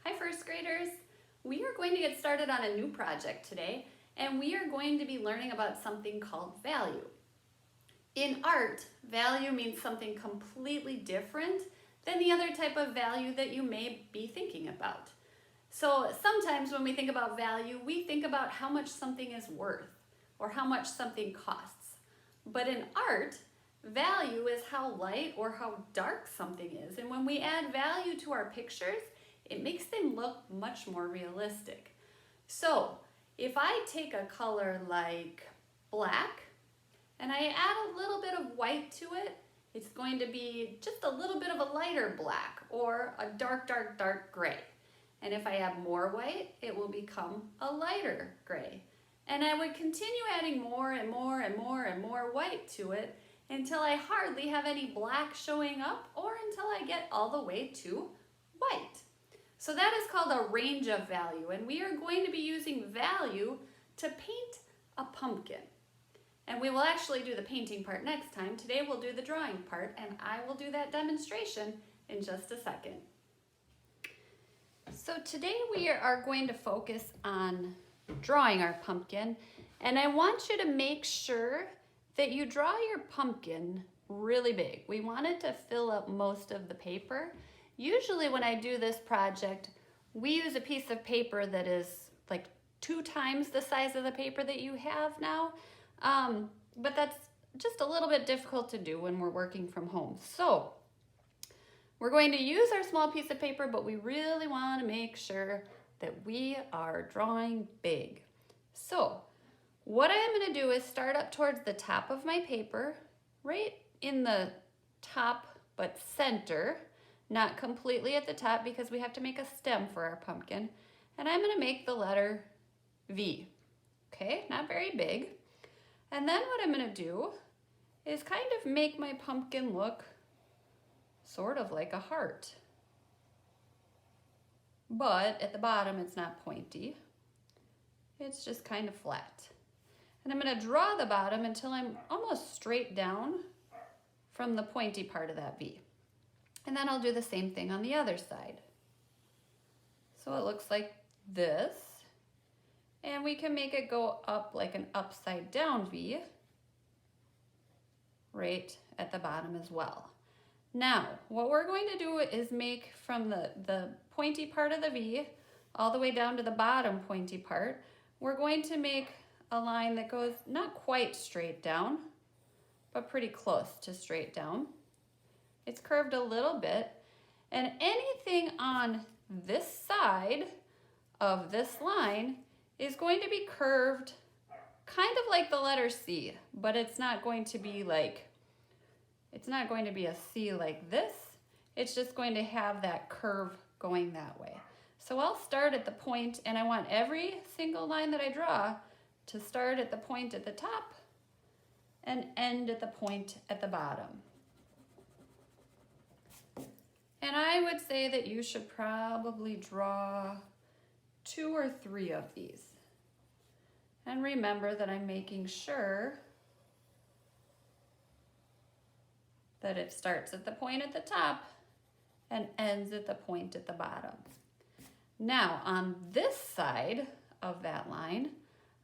Hi first graders! We are going to get started on a new project today, and we are going to be learning about something called value. In art, value means something completely different than the other type of value that you may be thinking about. So sometimes when we think about value, we think about how much something is worth or how much something costs. But in art, value is how light or how dark something is. And when we add value to our pictures, it makes them look much more realistic. So if I take a color like black and I add a little bit of white to it, it's going to be just a little bit of a lighter black or a dark, dark, dark gray. And if I add more white, it will become a lighter gray. And I would continue adding more and more and more and more white to it until I hardly have any black showing up or until I get all the way to white. So that is called a range of value, and we are going to be using value to paint a pumpkin. And we will actually do the painting part next time. Today we'll do the drawing part, and I will do that demonstration in just a second. So today we are going to focus on drawing our pumpkin, and I want you to make sure that you draw your pumpkin really big. We want it to fill up most of the paper. Usually when I do this project, we use a piece of paper that is like 2 times the size of the paper that you have now, but that's just a little bit difficult to do when we're working from home. So we're going to use our small piece of paper, but we really want to make sure that we are drawing big. So what I am going to do is start up towards the top of my paper, right in the top but center, not completely at the top because we have to make a stem for our pumpkin. And I'm going to make the letter V, okay, not very big. And then what I'm going to do is kind of make my pumpkin look sort of like a heart. But at the bottom it's not pointy, it's just kind of flat. And I'm going to draw the bottom until I'm almost straight down from the pointy part of that V. And then I'll do the same thing on the other side. So it looks like this. And we can make it go up like an upside down V right at the bottom as well. Now, what we're going to do is make from the pointy part of the V all the way down to the bottom pointy part, we're going to make a line that goes not quite straight down, but pretty close to straight down. It's curved a little bit, and anything on this side of this line is going to be curved kind of like the letter C, but it's not going to be like, it's not going to be a C like this. It's just going to have that curve going that way. So I'll start at the point, and I want every single line that I draw to start at the point at the top and end at the point at the bottom. And I would say that you should probably draw 2 or 3 of these. And remember that I'm making sure that it starts at the point at the top and ends at the point at the bottom. Now on this side of that line,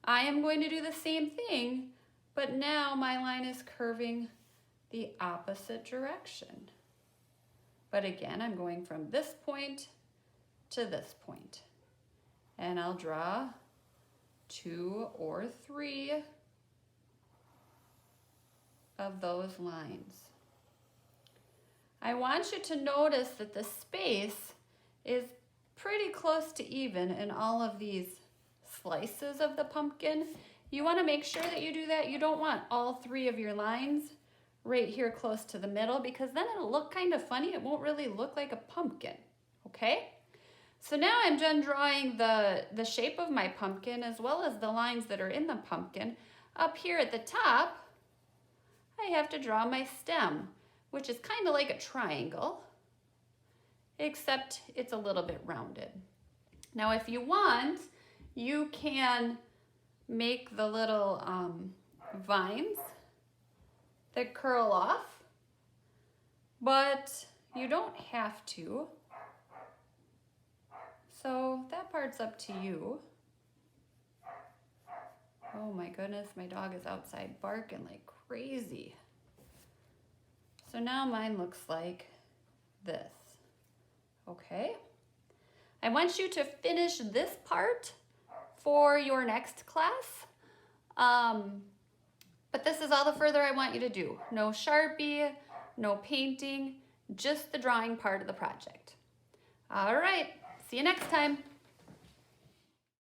I am going to do the same thing, but now my line is curving the opposite direction. But again, I'm going from this point to this point. And I'll draw 2 or 3 of those lines. I want you to notice that the space is pretty close to even in all of these slices of the pumpkin. You want to make sure that you do that. You don't want all 3 of your lines right here close to the middle, because then it'll look kind of funny. It won't really look like a pumpkin, okay? So now I'm done drawing the shape of my pumpkin as well as the lines that are in the pumpkin. Up here at the top, I have to draw my stem, which is kind of like a triangle, except it's a little bit rounded. Now if you want, you can make the little vines that curl off, but you don't have to. So that part's up to you. Oh my goodness, my dog is outside barking like crazy. So now mine looks like this. Okay. I want you to finish this part for your next class. But this is all the further I want you to do. No Sharpie, no painting, just the drawing part of the project. All right, see you next time.